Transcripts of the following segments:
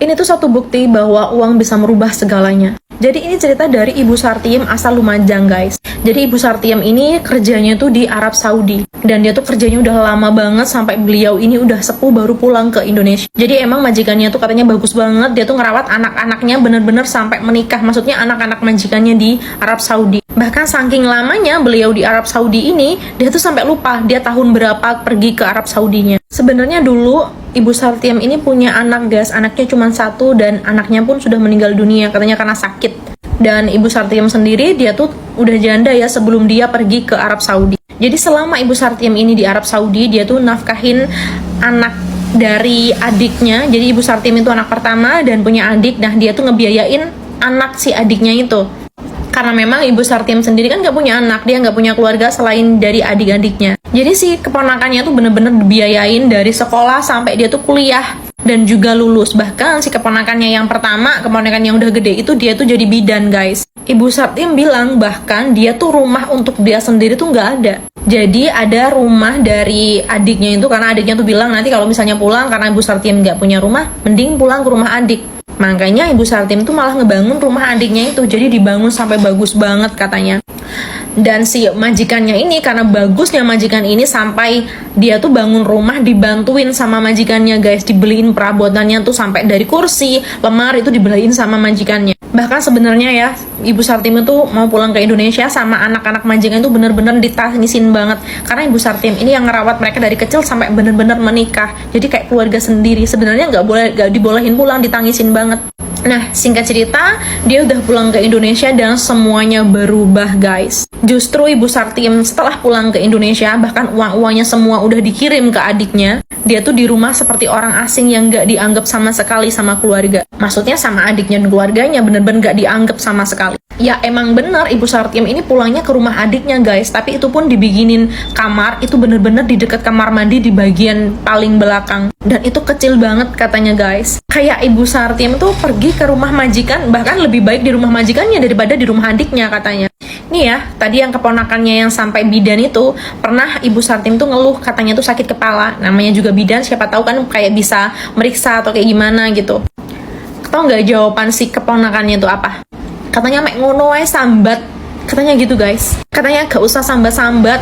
Ini tuh satu bukti bahwa uang bisa merubah segalanya. Jadi ini cerita dari Ibu Sartiem asal Lumajang, guys. Jadi Ibu Sartiem ini kerjanya tuh di Arab Saudi. Dan dia tuh kerjanya udah lama banget sampai beliau ini udah sepuh baru pulang ke Indonesia. Jadi emang majikannya tuh katanya bagus banget. Dia tuh ngerawat anak-anaknya bener-bener sampai menikah. Maksudnya anak-anak majikannya di Arab Saudi. Bahkan saking lamanya beliau di Arab Saudi ini, dia tuh sampai lupa dia tahun berapa pergi ke Arab Saudinya. Sebenarnya dulu Ibu Sartiem ini punya anak, guys. Anaknya cuma satu dan anaknya pun sudah meninggal dunia katanya karena sakit. Dan Ibu Sartiem sendiri dia tuh udah janda ya sebelum dia pergi ke Arab Saudi. Jadi selama Ibu Sartiem ini di Arab Saudi, dia tuh nafkahin anak dari adiknya. Jadi Ibu Sartiem itu anak pertama dan punya adik. Nah dia tuh ngebiayain anak si adiknya itu. Karena memang Ibu Sartiem sendiri kan gak punya anak, dia gak punya keluarga selain dari adik-adiknya. Jadi si keponakannya tuh bener-bener dibiayain dari sekolah sampai dia tuh kuliah dan juga lulus. Bahkan si keponakannya yang pertama, keponakan yang udah gede itu dia tuh jadi bidan, guys. Ibu Sartiem bilang bahkan dia tuh rumah untuk dia sendiri tuh gak ada. Jadi ada rumah dari adiknya itu karena adiknya tuh bilang nanti kalau misalnya pulang karena Ibu Sartiem gak punya rumah, mending pulang ke rumah adik. Makanya Ibu Sartiem tuh malah ngebangun rumah adiknya itu. Jadi dibangun sampai bagus banget katanya. Dan si majikannya ini karena bagusnya majikan ini sampai dia tuh bangun rumah dibantuin sama majikannya, guys. Dibeliin perabotannya tuh sampai dari kursi, lemari itu dibeliin sama majikannya. Bahkan sebenarnya ya Ibu Sartiem itu mau pulang ke Indonesia sama anak-anak majikan itu bener-bener ditangisin banget. Karena Ibu Sartiem ini yang ngerawat mereka dari kecil sampai bener-bener menikah. Jadi kayak keluarga sendiri. Sebenarnya gak dibolehin pulang, ditangisin banget. Nah, singkat cerita, dia udah pulang ke Indonesia dan semuanya berubah, guys. Justru Ibu Sartiem setelah pulang ke Indonesia, bahkan uang-uangnya semua udah dikirim ke adiknya. Dia tuh di rumah seperti orang asing yang gak dianggap sama sekali sama keluarga. Maksudnya sama adiknya dan keluarganya bener-bener gak dianggap sama sekali. Ya emang bener Ibu Sartiem ini pulangnya ke rumah adiknya, guys. Tapi itu pun dibikinin kamar, itu bener-bener di dekat kamar mandi di bagian paling belakang. Dan itu kecil banget katanya, guys. Kayak Ibu Sartiem tuh pergi ke rumah majikan, bahkan lebih baik di rumah majikannya daripada di rumah adiknya katanya. Nih ya, tadi yang keponakannya yang sampai bidan itu, pernah Ibu Sartiem tuh ngeluh katanya tuh sakit kepala. Namanya juga bidan, siapa tahu kan kayak bisa meriksa atau kayak gimana gitu. Tahu nggak jawaban si keponakannya itu apa? Katanya mek ngono wae sambat. Katanya gitu, guys. Katanya gak usah sambat-sambat.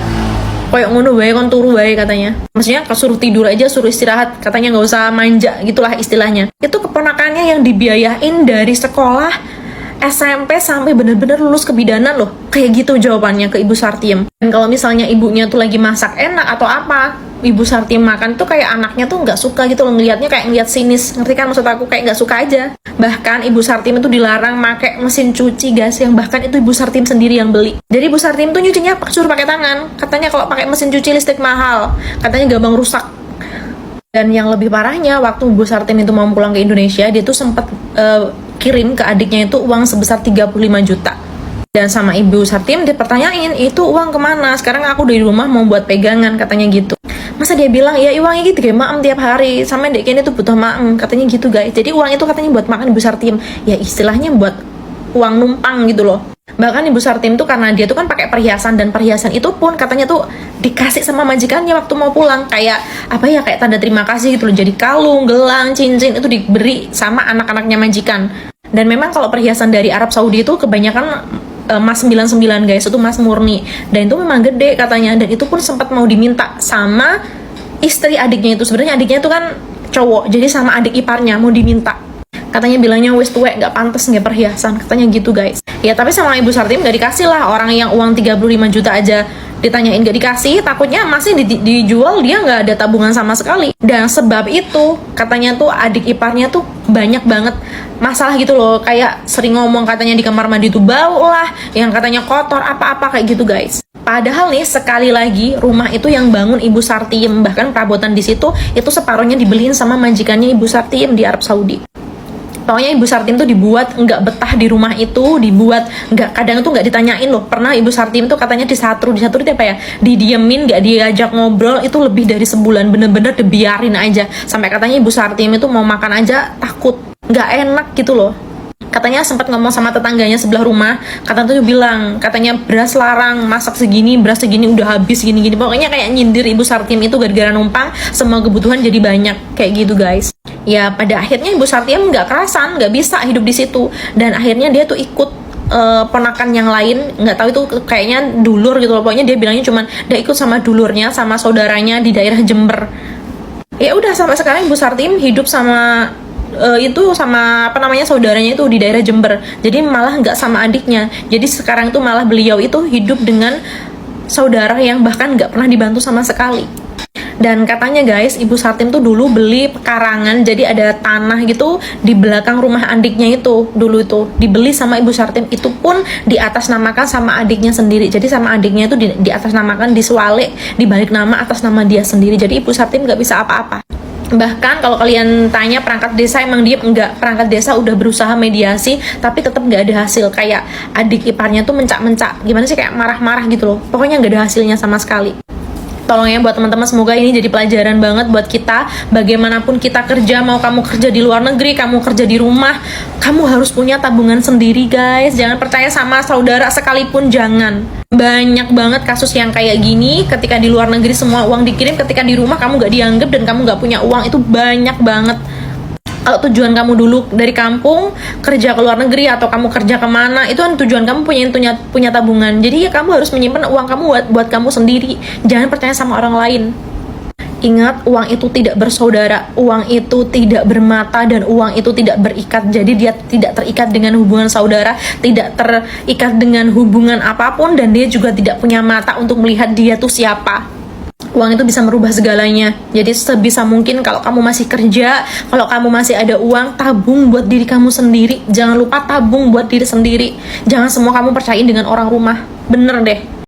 Kayak ngono wae kon turu wae katanya. Maksudnya suruh tidur aja, suruh istirahat. Katanya gak usah manja gitulah istilahnya. Itu keponakannya yang dibiayain dari sekolah SMP sampai bener-bener lulus kebidanan loh. Kayak gitu jawabannya ke Ibu Sartiem. Dan kalau misalnya ibunya tuh lagi masak enak atau apa, Ibu Sartiem makan tuh kayak anaknya tuh nggak suka gitu loh, ngelihatnya kayak ngeliat sinis. Ngerti kan maksud aku? Kayak nggak suka aja. Bahkan Ibu Sartiem itu dilarang pakai mesin cuci, guys, yang bahkan itu Ibu Sartiem sendiri yang beli. Jadi Ibu Sartiem tuh nyucinya suruh pakai tangan. Katanya kalau pakai mesin cuci listrik mahal. Katanya gampang rusak. Dan yang lebih parahnya, waktu Ibu Sartiem itu mau pulang ke Indonesia, dia tuh sempat kirim ke adiknya itu uang sebesar 35 juta. Dan sama Ibu Sartiem dipertanyain, itu uang kemana? Sekarang aku di rumah mau buat pegangan, katanya gitu. Masa dia bilang, ya uang ini tiga maem tiap hari, sama dek ini tuh butuh maem, katanya gitu, guys. Jadi uang itu katanya buat makan Ibu Sartiem. Ya istilahnya buat uang numpang gitu loh. Bahkan Ibu Sartiem tuh karena dia tuh kan pakai perhiasan, dan perhiasan itu pun katanya tuh dikasih sama majikannya waktu mau pulang, kayak apa ya, kayak tanda terima kasih gitu loh. Jadi kalung, gelang, cincin itu diberi sama anak-anaknya majikan. Dan memang kalau perhiasan dari Arab Saudi itu kebanyakan emas 99, guys, itu emas murni. Dan itu memang gede katanya, dan itu pun sempat mau diminta sama istri adiknya itu. Sebenarnya adiknya itu kan cowok, jadi sama adik iparnya mau diminta. Katanya bilangnya wis tuwek, gak pantas nggak perhiasan, katanya gitu, guys. Ya tapi sama Ibu Sartiem gak dikasih lah. Orang yang uang 35 juta aja ditanyain gak dikasih, takutnya masih dijual, dia gak ada tabungan sama sekali. Dan sebab itu katanya tuh adik iparnya tuh banyak banget masalah gitu loh. Kayak sering ngomong katanya di kamar mandi tuh bau lah, yang katanya kotor apa-apa kayak gitu, guys. Padahal nih sekali lagi rumah itu yang bangun Ibu Sartiem. Bahkan perabotan di situ itu separuhnya dibeliin sama majikannya Ibu Sartiem di Arab Saudi. Pokoknya Ibu Sartiem tuh dibuat nggak betah di rumah itu, dibuat nggak, kadang tuh nggak ditanyain loh. Pernah Ibu Sartiem tuh katanya disatru itu apa ya, didiemin, nggak diajak ngobrol itu lebih dari sebulan, bener-bener dibiarin aja. Sampai katanya Ibu Sartiem itu mau makan aja takut, nggak enak gitu loh. Katanya sempat ngomong sama tetangganya sebelah rumah, tuh bilang, katanya beras larang, masak segini, beras segini udah habis gini-gini. Pokoknya kayak nyindir Ibu Sartiem itu gara-gara numpang, semua kebutuhan jadi banyak, kayak gitu guys. Ya pada akhirnya Ibu Sartiem nggak kerasan, nggak bisa hidup di situ, dan akhirnya dia tuh ikut ponakan yang lain, nggak tahu itu kayaknya dulur gitu loh. Pokoknya dia bilangnya cuman dia ikut sama dulurnya, sama saudaranya di daerah Jember. Ya udah, sampai sekarang Ibu Sartiem hidup sama itu sama saudaranya itu di daerah Jember. Jadi malah nggak sama adiknya. Jadi sekarang tuh malah beliau itu hidup dengan saudara yang bahkan nggak pernah dibantu sama sekali. Dan katanya guys, Ibu Sartiem tuh dulu beli pekarangan, jadi ada tanah gitu di belakang rumah adiknya itu. Dulu itu dibeli sama Ibu Sartiem, itu pun diatasnamakan sama adiknya sendiri. Jadi sama adiknya itu diatasnamakan, diswalek, dibalik nama atas nama dia sendiri. Jadi Ibu Sartiem nggak bisa apa-apa. Bahkan kalau kalian tanya perangkat desa emang diem, enggak. Perangkat desa udah berusaha mediasi tapi tetap nggak ada hasil. Kayak adik iparnya tuh mencak-mencak, gimana sih, kayak marah-marah gitu loh. Pokoknya nggak ada hasilnya sama sekali. Tolong ya buat teman-teman, semoga ini jadi pelajaran banget buat kita. Bagaimanapun kita kerja, mau kamu kerja di luar negeri, kamu kerja di rumah, kamu harus punya tabungan sendiri guys. Jangan percaya sama saudara sekalipun, jangan. Banyak banget kasus yang kayak gini, ketika di luar negeri semua uang dikirim, ketika di rumah kamu gak dianggap dan kamu gak punya uang. Itu banyak banget. Kalau tujuan kamu dulu dari kampung kerja ke luar negeri atau kamu kerja kemana, itu kan tujuan kamu punya tabungan. Jadi ya kamu harus menyimpan uang kamu buat kamu sendiri. Jangan percaya sama orang lain. Ingat, uang itu tidak bersaudara, uang itu tidak bermata, dan uang itu tidak berikat. Jadi dia tidak terikat dengan hubungan saudara, tidak terikat dengan hubungan apapun, dan dia juga tidak punya mata untuk melihat dia tuh siapa. Uang itu bisa merubah segalanya. Jadi sebisa mungkin kalau kamu masih kerja, kalau kamu masih ada uang, tabung buat diri kamu sendiri. Jangan lupa tabung buat diri sendiri. Jangan semua kamu percayain dengan orang rumah. Bener deh.